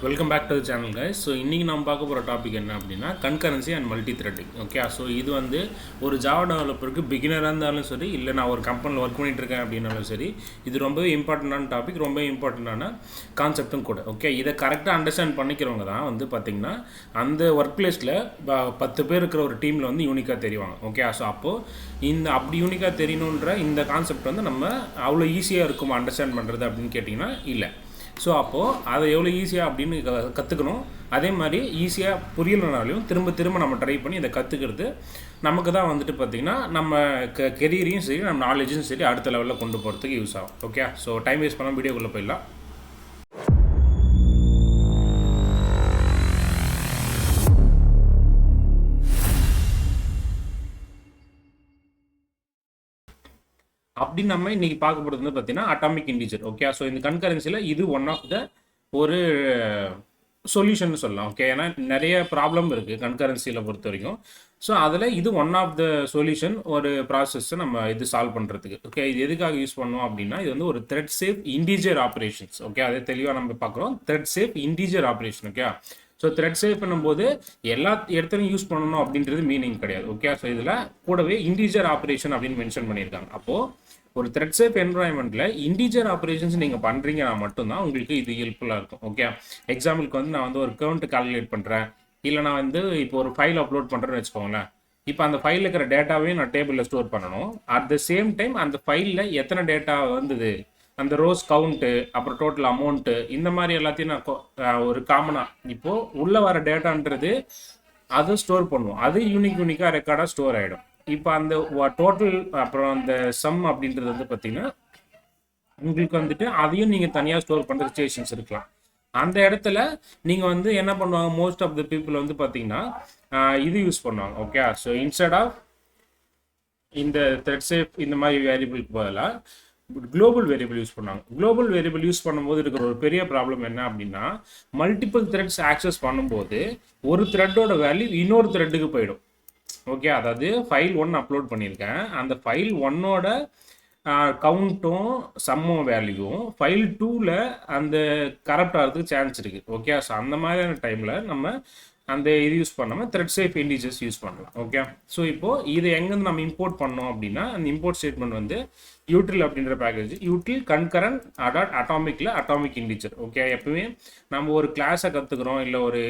Welcome back to the channel guys. So இன்றைக்கி நம்ம பார்க்க போகிற டாபிக் என்ன அப்படின்னா concurrency and multi threading. Okay, so இது வந்து ஒரு ஜாவா டெவலப்பருக்கு பிகினராக இருந்தாலும் சரி, இல்லை நான் ஒரு கம்பெனியில் ஒர்க் பண்ணிட்டு இருக்கேன் அப்படின்னாலும் சரி, இது ரொம்பவே இம்பார்ட்டண்டான டாபிக், ரொம்ப இம்பார்ட்டண்டான கான்செப்டும் கூட. ஓகே, இதை கரெக்டாக அண்டர்ஸ்டாண்ட் பண்ணிக்கிறவங்க தான் வந்து பார்த்திங்கன்னா அந்த ஒர்க் பிளேஸில் 10 பேர் இருக்கிற ஒரு டீமில் வந்து யூனிக்காக தெரிவாங்க. ஓகே, ஸோ அப்போது அப்படி யூனிக்காக தெரியணுன்ற இந்த கான்செப்ட் வந்து நம்ம அவ்வளோ ஈஸியாக இருக்குமா அண்டர்ஸ்டாண்ட் பண்ணுறது அப்படின்னு கேட்டிங்கன்னா இல்லை. ஸோ அப்போது அதை எவ்வளோ ஈஸியாக அப்படின்னு கற்றுக்கணும். அதே மாதிரி ஈஸியாக புரியலனாலையும் திரும்ப திரும்ப நம்ம ட்ரை பண்ணி இதை கற்றுக்கிறது நமக்கு தான் வந்துட்டு பார்த்திங்கன்னா நம்ம கெரியரையும் சரி, நம்ம நாலேஜும் சரி அடுத்த லெவலில் கொண்டு போகிறதுக்கு யூஸ் ஆகும். ஓகே, ஸோ டைம் வேஸ்ட் பண்ணாமல் வீடியோக்குள்ளே போயிடலாம். அப்படி நம்ம இன்றைக்கி பார்க்க போகிறது வந்து பார்த்தீங்கன்னா அட்டாமிக் இன்டிஜர். ஓகே, ஸோ இந்த கன்கரன்சியில் இது ஒன் ஆஃப் த ஒரு சொல்யூஷன் சொல்லலாம். ஓகே, ஏன்னா நிறைய ப்ராப்ளம் இருக்குது கன்கரன்சியில் பொறுத்த வரைக்கும். ஸோ அதில் இது ஒன் ஆஃப் த சொல்யூஷன், ஒரு ப்ராசஸ்ஸை நம்ம இது சால்வ் பண்ணுறதுக்கு. ஓகே, இது எதுக்காக யூஸ் பண்ணோம் அப்படின்னா இது வந்து ஒரு thread safe integer operations. Okay, அதே தெளிவாக நம்ம பார்க்குறோம், thread safe integer operation. Okay, so thread save பண்ணும்போது எல்லா இடத்துலையும் யூஸ் பண்ணணும் அப்படின்றது மீனிங் கிடையாது. ஓகே, ஸோ இதில் கூடவே இன்டிஜர் ஆப்ரேஷன் அப்படின்னு மென்ஷன் பண்ணியிருக்காங்க. அப்போது ஒரு த்ரெட் சேஃப் என்வரான்மெண்ட்டில் இன்டிஜர் ஆப்ரேஷன்ஸ் நீங்கள் பண்ணுறீங்கன்னா மட்டும்தான் உங்களுக்கு இது ஹெல்ப்ஃபுல்லாக இருக்கும். ஓகே, எக்ஸாம்பிளுக்கு வந்து நான் வந்து ஒரு கவுண்ட் கால்குலேட் பண்ணுறேன், இல்லை நான் வந்து இப்போ ஒரு ஃபைல் அப்லோட் பண்ணுறேன்னு வச்சுக்கோங்களேன். இப்போ அந்த ஃபைலில் இருக்கிற டேட்டாவையும் நான் டேபிளில் ஸ்டோர் பண்ணணும். அட் த சேம் டைம் அந்த ஃபைலில் எத்தனை டேட்டா வந்தது, அந்த ரோஸ் கவுண்ட்டு, அப்புறம் டோட்டல் அமௌண்ட்டு, இந்த மாதிரி எல்லாத்தையும் நான் ஒரு காமனாக இப்போது உள்ளே வர டேட்டான்றது அதை ஸ்டோர் பண்ணுவோம். அது யூனிக்காக ரெக்கார்டாக ஸ்டோர் ஆகிடும். இப்போ அந்த டோட்டல் அப்புறம் அந்த சம் அப்படின்றது வந்து பார்த்தீங்கன்னா உங்களுக்கு வந்துட்டு அதையும் நீங்கள் தனியாக ஸ்டோர் பண்ணுற சிச்சுவேஷன்ஸ் இருக்கலாம். அந்த இடத்துல நீங்கள் வந்து என்ன பண்ணுவாங்க, மோஸ்ட் ஆஃப் த பீப்புள் வந்து பார்த்தீங்கன்னா இது யூஸ் பண்ணுவாங்க. ஓகே, ஸோ இன்ஸ்டெட் ஆஃப் இந்த த்ரெட் சேஃப் இந்த மாதிரி வேரியபிளுக்கு பதிலாக குளோபல் வேரியபிள் யூஸ் பண்ணாங்க. குளோபல் வேரியபிள் யூஸ் பண்ணும்போது இருக்கிற ஒரு பெரிய ப்ராப்ளம் என்ன அப்படின்னா, மல்டிபிள் த்ரெட்ஸ் ஆக்சஸ் பண்ணும்போது ஒரு த்ரெட்டோட வேல்யூ இன்னொரு த்ரெட்டுக்கு போயிடும். ஓகே, அதாவது ஃபைல் 1 அப்லோட் பண்ணியிருக்கேன், அந்த ஃபைல் 1ஓட கவுண்ட்டும் சம்மும் வேல்யூவும் ஃபைல் 2ல் அந்த கரப்ட் ஆகிறதுக்கு சான்ஸ் இருக்குது. ஓகே, ஸோ அந்த மாதிரியான டைமில் நம்ம அந்த இது யூஸ் பண்ணாமல் த்ரெட் சேஃப் இன்டிஜர்ஸ் யூஸ் பண்ணலாம். ஓகே, ஸோ இப்போது இதை எங்கேருந்து நம்ம இம்போர்ட் பண்ணோம் அப்படின்னா, அந்த இம்போர்ட் ஸ்டேட்மெண்ட் வந்து யூட்டில் அப்படின்ற பேக்கேஜ், யூட்டில் கன்கரண்ட் அட்டாமிக்கில் அட்டாமிக் இன்டிஜர். ஓகே, எப்பவுமே நம்ம ஒரு கிளாஸை கற்றுக்குறோம், இல்லை ஒரு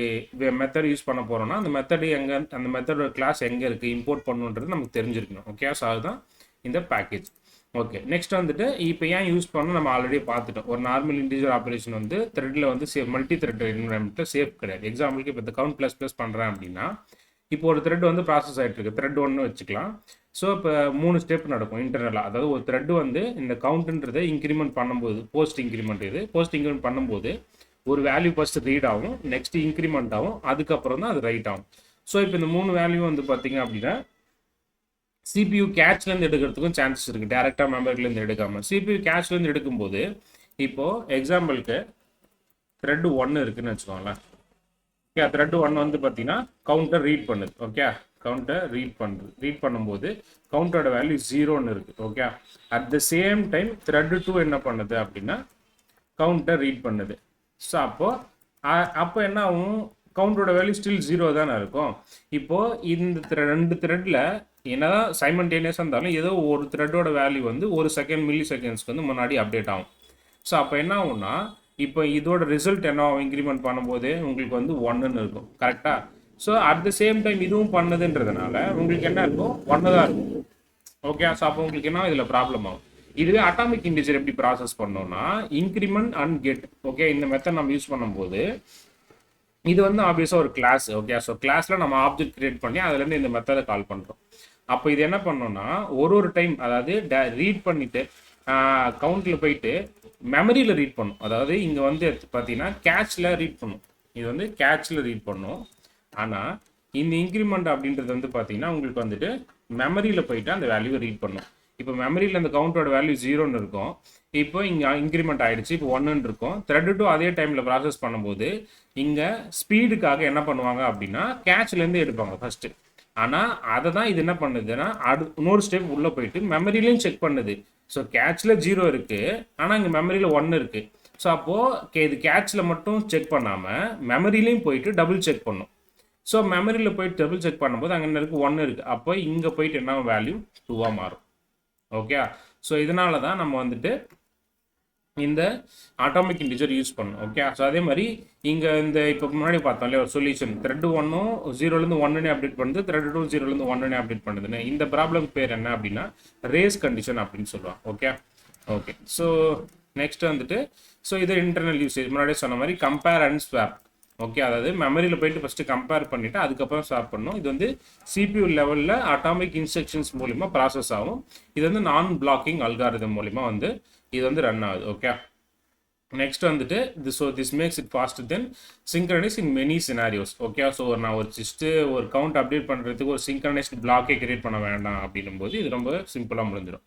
மெத்தட் யூஸ் பண்ண போகிறோம்னா அந்த மெத்தடு எங்கே, அந்த மெத்தடோட கிளாஸ் எங்கே இருக்குது, இம்போர்ட் பண்ணணுன்றது நமக்கு தெரிஞ்சிருக்கணும். ஓகே, ஸோ அதுதான் இந்த பேக்கேஜ். ஓகே, நெக்ஸ்ட் வந்துட்டு இப்போ ஏன் யூஸ் பண்ணணும் நம்ம ஆல்ரெடி பார்த்துட்டோம். ஒரு நார்மல் இன்டிஜர் ஆப்ரேஷன் வந்து த்ரெட்டில் வந்து மல்டி த்ரெட் என்வரான்மெண்ட்டில் சேஃப் கிடையாது. எக்ஸாம்பிளுக்கு இப்போ இந்த கவுண்ட் ப்ளஸ் பண்ணுறேன் அப்படின்னா, இப்போ ஒரு த்ரெட் வந்து ப்ராசஸ் ஆகிட்டு இருக்கு, த்ரெட் 1 வச்சுக்கலாம். ஸோ இப்போ 3 ஸ்டெப் நடக்கும் இன்டர்னலாக. அதாவது ஒரு த்ரெட் வந்து இந்த கவுண்ட்ன்றதை இன்க்ரிமெண்ட் பண்ணும்போது, போஸ்ட் இன்க்ரிமெண்ட் பண்ணும்போது ஒரு வேல்யூ ஃபர்ஸ்ட் ரீட் ஆகும், நெக்ஸ்ட் இன்க்ரிமெண்ட் ஆகும், அதுக்கப்புறம் தான் அது ரைட் ஆகும். ஸோ இப்போ இந்த 3 வேல்யூ வந்து பார்த்தீங்க அப்படின்னா CPU கேட்ச்லேருந்து எடுக்கிறதுக்கும் சான்சஸ் இருக்குது, டேரெக்டாக மெமரிலேருந்து எடுக்காமல். CPU கேட்ச்லேருந்து எடுக்கும்போது இப்போது எக்ஸாம்பிளுக்கு த்ரெட் 1 இருக்குதுன்னு வச்சுக்கோங்களேன். ஓகே, த்ரெட் 1 வந்து பார்த்தீங்கன்னா கவுண்டர் ரீட் பண்ணுது. ஓகே, கவுண்டர் ரீட் பண்ணும்போது கவுண்டரோட வேல்யூ 0ன்னு இருக்குது. Okay, at the same time thread 2 என்ன பண்ணுது அப்படின்னா கவுண்டர் ரீட் பண்ணுது. ஸோ அப்போ என்ன ஆகும், கவுண்டரோட வேல்யூ ஸ்டில் 0 தானே இருக்கும். இப்போது இந்த 2 த்ரெட்டில் என்னதான் சைமல்டேனியஸாக இருந்தாலும் ஏதோ ஒரு த்ரெட்டோட வேல்யூ வந்து ஒரு செகண்ட் மில்லி செகண்ட்ஸ்க்கு வந்து முன்னாடி அப்டேட் ஆகும். ஸோ அப்போ என்ன ஆகும்னா, இப்போ இதோட ரிசல்ட் என்ன ஆகும், இன்க்ரிமெண்ட் பண்ணும்போது உங்களுக்கு வந்து 1ன்னு இருக்கும். கரெக்டாக? So at the same time இதுவும் பண்ணதுன்றதுனால உங்களுக்கு என்ன இருக்கும், 1 தான் இருக்கும். ஓகே, ஸோ அப்போ உங்களுக்கு என்ன இதில் ப்ராப்ளம் ஆகும். இதுவே அட்டாமிக் இன்டிஜர் எப்படி ப்ராசஸ் பண்ணோம்னா, இன்க்ரிமெண்ட் அண்ட் கெட். ஓகே, இந்த மெத்தட் நம்ம யூஸ் பண்ணும்போது இது வந்து ஆப்வியஸாக ஒரு கிளாஸ். ஓகே, ஸோ கிளாஸில் நம்ம ஆப்ஜெக்ட் கிரியேட் பண்ணி அதுலேருந்து இந்த மெத்தடை கால் பண்ணுறோம். அப்போ இது என்ன பண்ணோம்னா, ஒரு டைம் அதாவது ரீட் பண்ணிவிட்டு கவுண்டில் போயிட்டு மெமரியில் ரீட் பண்ணும். அதாவது இங்கே வந்து பார்த்தீங்கன்னா கேட்சில் ரீட் பண்ணும், இது வந்து கேட்சில் ரீட் பண்ணும். ஆனால் இந்த இன்க்ரிமெண்ட் அப்படின்றது வந்து பார்த்தீங்கன்னா உங்களுக்கு வந்துட்டு மெமரியில் போயிட்டு அந்த வேல்யூவை ரீட் பண்ணும். இப்போ மெமரியில் அந்த கவுண்டரோட வேல்யூ 0ன்னு இருக்கும், இப்போ இங்கே இன்க்ரிமெண்ட் ஆகிடுச்சு, இப்போ 1ன்னு இருக்கும். த்ரெட் 2 அதே டைமில் ப்ராசஸ் பண்ணும்போது இங்கே ஸ்பீடுக்காக என்ன பண்ணுவாங்க அப்படின்னா கேட்ச்லேருந்து எடுப்பாங்க ஃபஸ்ட்டு. ஆனால் அதை தான் இது என்ன பண்ணுதுன்னா இன்னொரு ஸ்டெப் உள்ளே போயிட்டு மெமரிலையும் செக் பண்ணுது. ஸோ கேட்சில் 0 இருக்குது, ஆனால் இங்கே மெமரியில் 1 இருக்குது. ஸோ அப்போது இது கேட்சில் மட்டும் செக் பண்ணாமல் மெமரிலையும் போயிட்டு டபுள் செக் பண்ணும். ஸோ மெமரியில் போயிட்டு டபுள் செக் பண்ணும்போது அங்கே என்ன இருக்குது, 1 இருக்குது. அப்போ இங்கே போயிட்டு என்ன வேல்யூ 2 மாறும். ஓகே, ஸோ இதனால தான் நம்ம வந்துட்டு இந்த அட்டாமிக் இன்டிஜர் யூஸ் பண்ணணும். ஓகே, ஸோ அதே மாதிரி இங்கே இந்த இப்போ முன்னாடி பார்த்தோம் இல்லையா ஒரு சொல்யூஷன், த்ரெட் 1ம் 0லேருந்து 1னே அப்டேட் பண்ணுது, த்ரெட் 2 0லேருந்து 1னே அப்டேட் பண்ணுதுன்னு. இந்த ப்ராப்ளம் பேர் என்ன அப்படின்னா ரேஸ் கண்டிஷன் அப்படின்னு சொல்லுவாங்க. ஓகே ஓகே ஸோ நெக்ஸ்ட் வந்துட்டு ஸோ இது இன்டர்னல் யூசேஜ் முன்னாடியே சொன்ன மாதிரி கம்பேர் அண்ட் ஸ்வாப். ஓகே, அதாவது மெமரியில் போயிட்டு ஃபஸ்ட்டு கம்பேர் பண்ணிவிட்டு அதுக்கப்புறம் ஸ்வாப் பண்ணணும். இது வந்து CPU லெவலில் அட்டாமிக் இன்ஸ்ட்ரக்ஷன்ஸ் மூலிமா ப்ராசஸ் ஆகும். இது வந்து நான் பிளாக்கிங் அல்காரிதம் மூலிமா வந்து இது வந்து ரன் ஆகுது. ஓகே, நெக்ஸ்ட் வந்துட்டு this makes it fast then synchronise in many scenarios. Okay, so நான் ஒரு ஜஸ்ட்டு ஒரு கவுண்ட் அப்டேட் பண்ணுறதுக்கு ஒரு சிங்க்ரனைஸ்ட் பிளாக்கே கிரியேட் பண்ண வேண்டாம் அப்படின்னும் போது இது ரொம்ப சிம்பிளாக முடிஞ்சிடும்.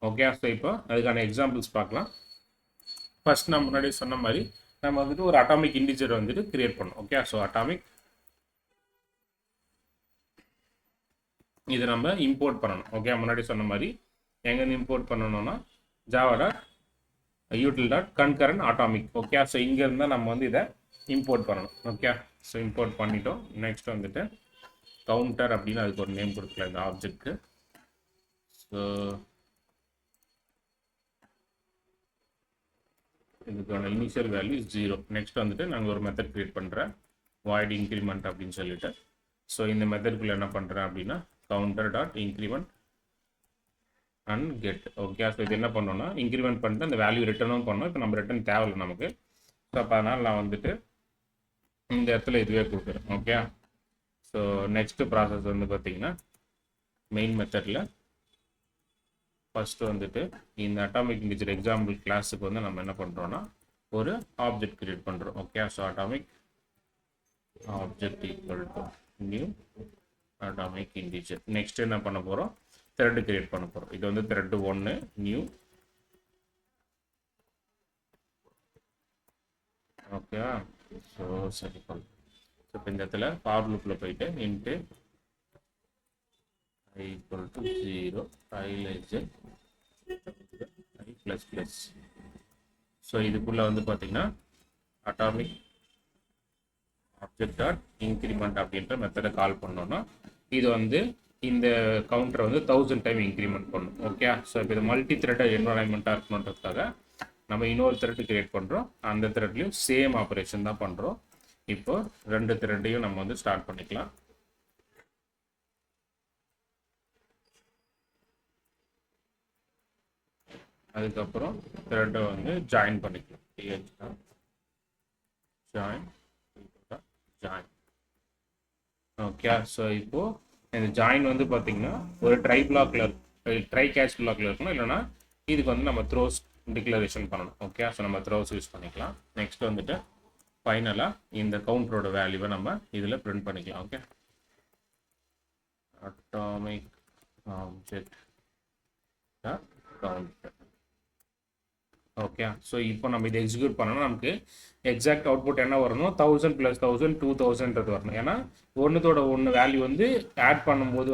ஓகே, ஸோ இப்போ அதுக்கான எக்ஸாம்பிள்ஸ் பார்க்கலாம். ஃபர்ஸ்ட் நான் முன்னாடி சொன்ன மாதிரி நம்ம வந்துட்டு ஒரு அட்டாமிக் இன்டிஜர் வந்துட்டு கிரியேட் பண்ணோம். ஓகே, ஸோ அட்டாமிக் இது நம்ம இம்போர்ட் பண்ணணும். ஓகே, முன்னாடி சொன்ன மாதிரி எங்கேருந்து இம்போர்ட் பண்ணணும்னா java.util.concurrent atomic. ஓகே, ஸோ இங்கேருந்து தான் நம்ம வந்து இதை இம்போர்ட் பண்ணணும். ஓகே, ஸோ இம்போர்ட் பண்ணிட்டோம். நெக்ஸ்ட் வந்துட்டு கவுண்டர் அப்படின்னு அதுக்கு ஒரு நேம் கொடுக்கலாம் இந்த ஆப்ஜெக்ட்க்கு. ஸோ இதுக்கான இனிஷியல் வேல்யூ 0. நெக்ஸ்ட் வந்துட்டு நாங்கள் ஒரு மெத்தட் கிரியேட் பண்ணுறேன் void increment அப்படின்னு சொல்லிட்டு. ஸோ இந்த மெத்தட்குள்ளே என்ன பண்ணுறேன் அப்படின்னா counter.increment and get. Okay, so இது என்ன பண்ணோன்னா இன்க்ரிமெண்ட் பண்ணிட்டு அந்த வேல்யூ ரிட்டர்னும் பண்ணோம். இப்போ நம்ம ரிட்டர்ன் தேவையில்லை நமக்கு. ஸோ அப்போ அதனால் நான் வந்துட்டு இந்த இடத்துல இதுவே கொடுக்குறேன். ஓகே, ஸோ நெக்ஸ்ட் ப்ராசஸ் வந்து பார்த்தீங்கன்னா மெயின் மெத்தடில் ஃபஸ்ட்டு வந்துட்டு இந்த அட்டாமிக் இன்டிஜர் எக்ஸாம்பிள் கிளாஸுக்கு வந்து நம்ம என்ன பண்ணுறோன்னா ஒரு ஆப்ஜெக்ட் கிரியேட் பண்ணுறோம். Okay, so atomic object equal to new atomic integer. Next என்ன பண்ண போகிறோம், த்ரெட் கிரியேட் பண்ண போகிறோம். இது வந்து த்ரெட் 1 நியூ. ஓகே, ஸோ சரி ஸோ இப்போ இந்த இடத்துல ஃபார் லூப்பில் போயிட்டு into I equal to 0 I less than I plus plus. So இதுக்குள்ளே வந்து பார்த்தீங்கன்னா அட்டாமிக் ஆப்ஜெக்ட் டாட் இன்க்ரிமெண்ட் அப்படின்ற மெத்தடை கால் பண்ணோன்னா இது வந்து இந்த கவுண்டரை வந்து 1000 டைம் இன்க்ரிமெண்ட் பண்ணும். ஓகே, ஸோ இப்போ இது மல்டி த்ரெட் என்வரான்மெண்ட்டாக இருக்கணுன்றதுக்காக நம்ம இன்னொரு த்ரெட் கிரியேட் பண்ணுறோம். அந்த த்ரெட்லையும் சேம் ஆப்ரேஷன் தான் பண்ணுறோம். இப்போ 2 த்ரெட்டையும் நம்ம வந்து ஸ்டார்ட் பண்ணிக்கலாம். அதுக்கப்புறம் த்ரெட்டை வந்து ஜாயின் பண்ணிக்கலாம். ஜாயின். ஓகே, ஸோ இப்போது இந்த ஜாயின் வந்து பார்த்தீங்கன்னா ஒரு ட்ரை கேட்ச் பிளாக்ல இருக்கணும், இல்லைனா இதுக்கு வந்து நம்ம த்ரோஸ் டிக்ளரேஷன் பண்ணணும். ஓகே, ஸோ நம்ம த்ரோஸ் யூஸ் பண்ணிக்கலாம். நெக்ஸ்ட் வந்துட்டு ஃபைனலாக இந்த கவுண்டரோட வேல்யூவை நம்ம இதில் பிரிண்ட் பண்ணிக்கலாம். Okay, atomic object counter. Okay, so இப்போ நம்ம இதை எக்ஸிக்யூட் பண்ணோம்னா நமக்கு எக்ஸாக்ட் அவுட்புட் என்ன வரணும், 1000 + 1000 2000 வரணும். ஏன்னா ஒன்றுத்தோட ஒன்று வேல்யூ வந்து ஆட் பண்ணும்போது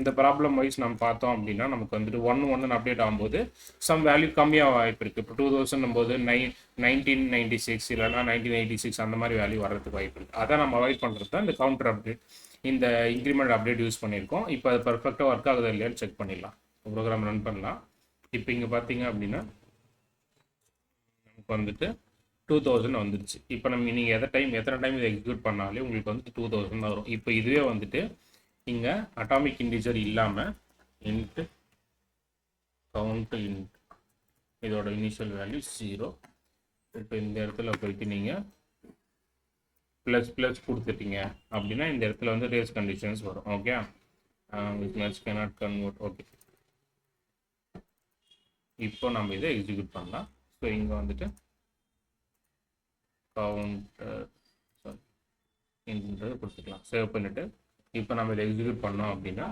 இந்த ப்ராப்ளம் வைஸ் நம்ம பார்த்தோம் அப்படின்னா நமக்கு வந்துட்டு 1 அப்டேட் ஆகும்போது சம் வேல்யூ கம்மியாக வாய்ப்பு இருக்குது. இப்போ 2000 போது 1996 இல்லைனா 1986 அந்த மாதிரி வேல்யூ வர்றதுக்கு வாய்ப்பு இருக்குது. அதை நம்ம அவாய்ட் பண்ணுறது தான் இந்த கவுண்டர் அப்டேட், இந்த இன்க்ரிமெண்ட் அப்டேட் யூஸ் பண்ணியிருக்கோம். இப்போ அது பர்ஃபெக்டாக ஒர்க் ஆகுதா இல்லையான்னு செக் பண்ணிடலாம். ப்ரோக்ராம் ரன் பண்ணலாம். இப்போ இங்கே பார்த்தீங்க அப்படின்னா நமக்கு வந்துட்டு 2000 வந்துருச்சு. இப்போ நீங்கள் எத்தனை டைம் இதை எக்ஸிக்யூட் பண்ணாலே உங்களுக்கு வந்துட்டு 2000 தான் வரும். இப்போ இதுவே வந்துட்டு இங்கே அட்டாமிக் இன்டிஜர் இல்லாமல் இன்ட்டு கவுண்ட் இன்ட் இதோட இனிஷியல் வேல்யூ 0. இப்போ இந்த இடத்துல போயிட்டு நீங்கள் ப்ளஸ் கொடுத்துட்டீங்க அப்படின்னா இந்த இடத்துல வந்து ரேஸ் கண்டிஷன்ஸ் வரும். Okay, which match cannot convert. Okay, இப்போ நம்ம இதை எக்ஸிக்யூட் பண்ணலாம். ஸோ இங்கே வந்துட்டு கவுண்டர் என்றது கொடுத்துக்கலாம். சேவ் பண்ணிவிட்டு இப்போ நம்ம இதை எக்ஸிக்யூட் பண்ணோம் அப்படின்னா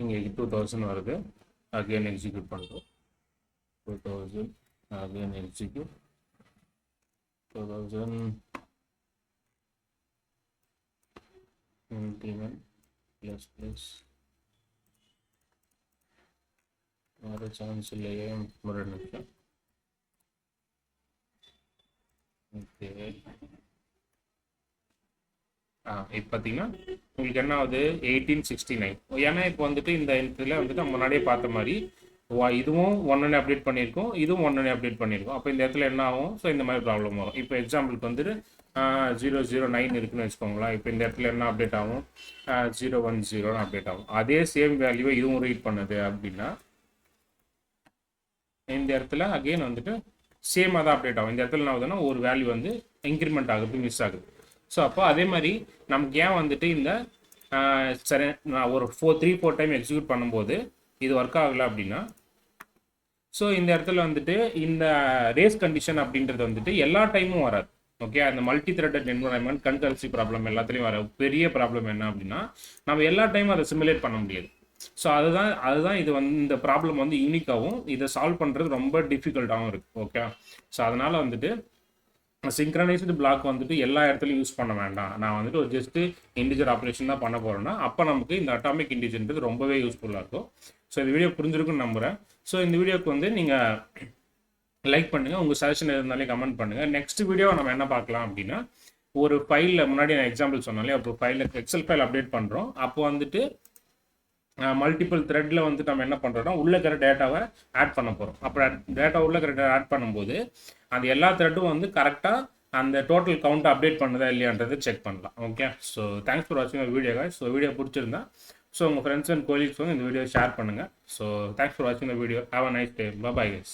இங்கே 2000 வருது. அகெயின் எக்ஸிக்யூட் பண்ணுறோம். 2000 அகெயின் எக்ஸிக்யூட் 2000 increment ++ வர சான்ஸ் இல்லையே. ஒரு நிமிஷம். ஓகே. இப்போ பார்த்தீங்கன்னா உங்களுக்கு என்ன ஆகுது 1869. ஏன்னா இப்போ வந்துட்டு இந்த இதில் வந்துட்டு நம்ம முன்னாடியே பார்த்த மாதிரி இதுவும் ஒன்று அப்டேட் பண்ணியிருக்கோம், இதுவும் ஒன்று அப்டேட் பண்ணியிருக்கோம். அப்போ இந்த இடத்துல என்ன ஆகும்? ஸோ இந்த மாதிரி ப்ராப்ளம் வரும். இப்போ எக்ஸாம்பிளுக்கு வந்துட்டு 009 இருக்குன்னு வச்சுக்கோங்களேன். இப்போ இந்த இடத்துல என்ன அப்டேட் ஆகும்? 010 அப்டேட் ஆகும். அதே சேம் வேல்யூவை இதுவும் ரீட் பண்ணுது அப்படின்னா இந்த இடத்துல அகெயின் வந்துட்டு சேமாக தான் அப்டேட் ஆகும். இந்த இடத்துல என்ன ஆகுதுன்னா ஒரு வேல்யூ வந்து இன்க்ரிமெண்ட் ஆகுது, மிஸ் ஆகுது. ஸோ அப்போ அதே மாதிரி நமக்கு ஏன் வந்துட்டு இந்த சரி நான் ஒரு 3-4 டைம் எக்ஸிக்யூட் பண்ணும்போது இது ஒர்க் ஆகலை அப்படின்னா, ஸோ இந்த இடத்துல வந்துட்டு இந்த ரேஸ் கண்டிஷன் அப்படின்றது வந்துட்டு எல்லா டைமும் வராது. ஓகே, அந்த multi threaded environment concurrency problem எல்லாத்துலேயும் வர பெரிய ப்ராப்ளம் என்ன அப்படின்னா, நம்ம எல்லா டைமும் அதை சிமுலேட் பண்ண முடியாது. ஸோ அதுதான் இது வந்து இந்த ப்ராப்ளம் வந்து யூனிக்காகவும் இதை சால்வ் பண்ணுறது ரொம்ப டிஃபிகல்ட்டாகவும் இருக்குது. ஓகே, ஸோ அதனால் வந்துட்டு சிங்க்ரனைஸ்டு பிளாக் வந்துட்டு எல்லா இடத்துலையும் யூஸ் பண்ண வேண்டாம். நான் வந்துட்டு ஒரு ஜஸ்ட்டு இன்டிஜர் ஆப்ரேஷன் தான் பண்ண போகிறேன்னா அப்போ நமக்கு இந்த அட்டாமிக் இன்டிஜர்ன்றது ரொம்பவே யூஸ்ஃபுல்லாக இருக்கும். ஸோ இந்த வீடியோ புரிஞ்சிருக்குன்னு நம்புகிறேன். ஸோ இந்த வீடியோக்கு வந்து நீங்கள் லைக் பண்ணுங்கள், உங்கள் சஜஷன் இருந்தாலே கமெண்ட் பண்ணுங்கள். நெக்ஸ்ட் வீடியோ நம்ம என்ன பார்க்கலாம் அப்படின்னா, ஒரு ஃபைலில் முன்னாடி நான் எக்ஸாம்பிள் சொன்னாலே ஒரு ஃபைலில் எக்ஸல் ஃபைல் அப்டேட் பண்ணுறோம். அப்போ வந்துட்டு மல்டிபிள் த்ரெட்டில் வந்துட்டு நம்ம என்ன பண்ணுறோம்னா உள்ள இருக்கிற டேட்டாவை ஆட் பண்ண போகிறோம். அப்புறம் டேட்டா உள்ள இருக்கிற டேட்டா ஆட் பண்ணும்போது அந்த எல்லா த்ரெட்டும் வந்து கரெக்டாக அந்த டோட்டல் கவுண்ட் அப்டேட் பண்ணுதா இல்லையான்றது செக் பண்ணலாம். ஓகே, ஸோ தேங்க்ஸ் ஃபார் வாட்சிங் வீடியோ guys. ஸோ வீடியோ பிடிச்சிருந்தா ஸோ உங்கள் ஃப்ரெண்ட்ஸ் அண்ட் கோலீக்ஸ் வந்து இந்த வீடியோ ஷேர் பண்ணுங்கள். ஸோ தேங்க்ஸ் ஃபார் வாட்சிங் the video. Have a nice day. Bye guys.